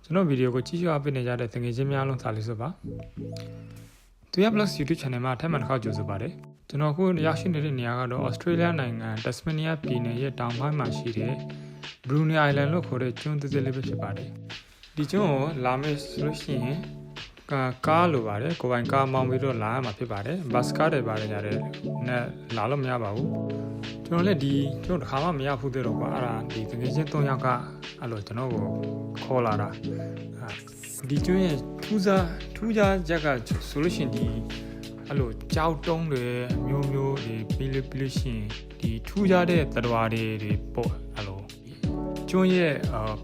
ကျွန်တော်ဗီဒီယိုကိုကြည့်ရှုအားပေးနေကြတဲ့တငယ်ချင်းများလုံးစာလေးဆိုပါTuya Plus YouTube channel မှာထပ်မံတစ်ခါကြိုဆိုပါတယ်ကျွန်တော်အခုရောက်ရှိနေတဲ့နေရာကတော့ Australia နိုင်ငံ Tasmania ပြည်နယ်ရဲ့တောင်ပိုင်းမှာရှိတဲ့ Bruny Island လို့ခေါ်တဲ့ကျွန်းတစ်စက်လေးပဲဖြစ်ပါတယ်ဒီကျွန်းကိုလာမယ်ဆိုလို့ရှိရင်ကားလိုပါတယ်ကိုယ်ပိုင်ကားမောင်းပြီးတော့လာရမှာဖြစ်ပါတယ်ဘတ်ကားတွေပါတယ်ကြတယ်နဲ့လာလို့မရပါဘူးကျွန်တော်လည်းဒီကျွန်တော်တစ်ခါမှမရဘူးသေးတော့ကွာအဲ့ဒါဒီတကယ်ချင်း3ယောက်ကအဲ့လိုကျွန်တော်ကိုခေါ်လာတာဒီကျွန်းရဲ့ထူးခြားချက်ကဆိုလို့ရှိရင်ဒီအဲ့လိုကြောက်တုံးတွေမျိုးတွေပြီးလို့ရှိရင်ဒီထူးခြားတဲ့သတ္တဝါတွေပေါ့အဲ့လိုကျွန်းရဲ့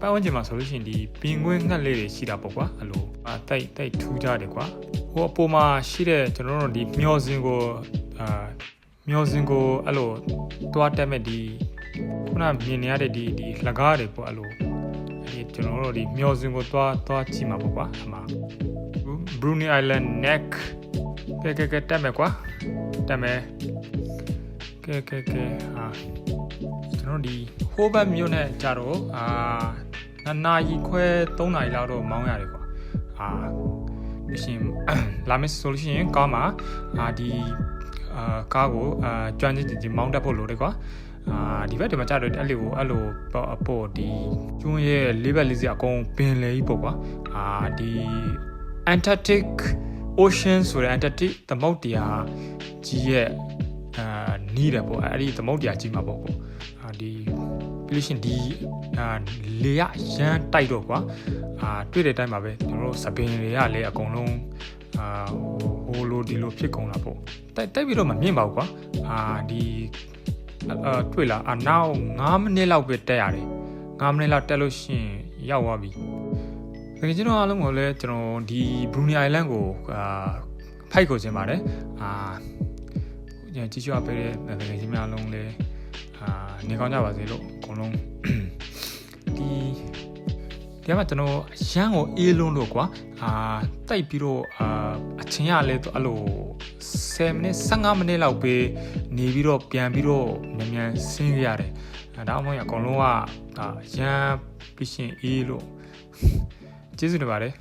ပတ်ဝန်းကျင်မှာဆိုလို့ရှိရင်ဒီပင်ကွင်းငှက်လေးတွေရှိတာပေါ့ကွာအဲ့လိုတိုက်ထူးခြားတယ်ကွာဟိုအပေါ်မှာရှိတဲ့ကျွန်တော်တို့ဒီမျောစင်ကိုအဲ့လိုတွားတက်မဲ့ဒီခုနမြင်နေရတဲ့ဒီလကားတွေပေါ့အဲ့လိုကျွန်တော်တို့ဒီမျောစင်ကိုတွားကြည့်မှာပေါ့ကွာအမှာ Bruny Island neck ကဲတက်မယ်ကွာတက်မယ်ကဲကျွန်တော်ဒီဟိုးဘက်မြို့နဲ့ကြတော့2နာရီခွဲ3နာရီလောက်တော့မောင်းရတယ်ကွာရှင်လာမယ်ဆိုလို့ရှိရင်ကားမှာဒီကားကိုကျွမ်းကျင်မောင်းတတ်ဖို့လိုတယ်ကွာဒီဘက်ဒီမှာကြတော့အဲ့လိုပေါ့ဒီကျွန်းရဲ့လေးဘက်လေးစီအကုန်ပင်လေကြီးပေါ့ကွာဒီ Antarctic Ocean ဆိုတဲ့ Antarctic သမုဒ္ဒရာကြီးရဲ့နီးတယ်ပေါ့အဲ့ဒီသမုဒ္ဒရာကြီးမှာပေါ့ဒီပြီးရှင်ဒီလေရရမ်းတိုက်တော့ကွာတွေ့တဲ့အတိုင်းပါပဲကျွန်တော်တို့စပင်တွေကလည်းအကုန်လုံးဟိုလိုဒီလိုဖြစ်ကုန်တာပေါ့တိုက်ပြီးတော့မမြင်ပါဘူးကွာဒီတွေ့လားနောက်9မိနစ်လောက်ပဲတက်ရတယ်9မိနစ်လောက်တက်လို့ရှိရင်ရောက်သွားပြီတကယ်ကျွန်တော်အားလုံးကိုလည်းကျွန်တော်ဒီ Bruny Island ကိုဖိုက်ကိုခြင်းပါတယ်ကြည့်ရှုအားပေးတဲ့တကယ်ချင်းများလုံးလည်းနေကောင်းကြပါစေလို့အကုန်လုံးဒီမှာကျွန်တော်ရမ်းကိုအေးလုံးလို့ကွာတိုက်ပြီးတော့အချင်းရလဲအဲ့လို10မိနစ်15မိနစ်လောက်ပဲနေပြီးတော့ပြန်ပြီးတော့မြန်ဆင်းရတယ်ဒါမှမဟုတ်အကုန်လုံးကရမ်းပြီးရှင်အေးလို့ကျေးဇူးတင်ပါတယ်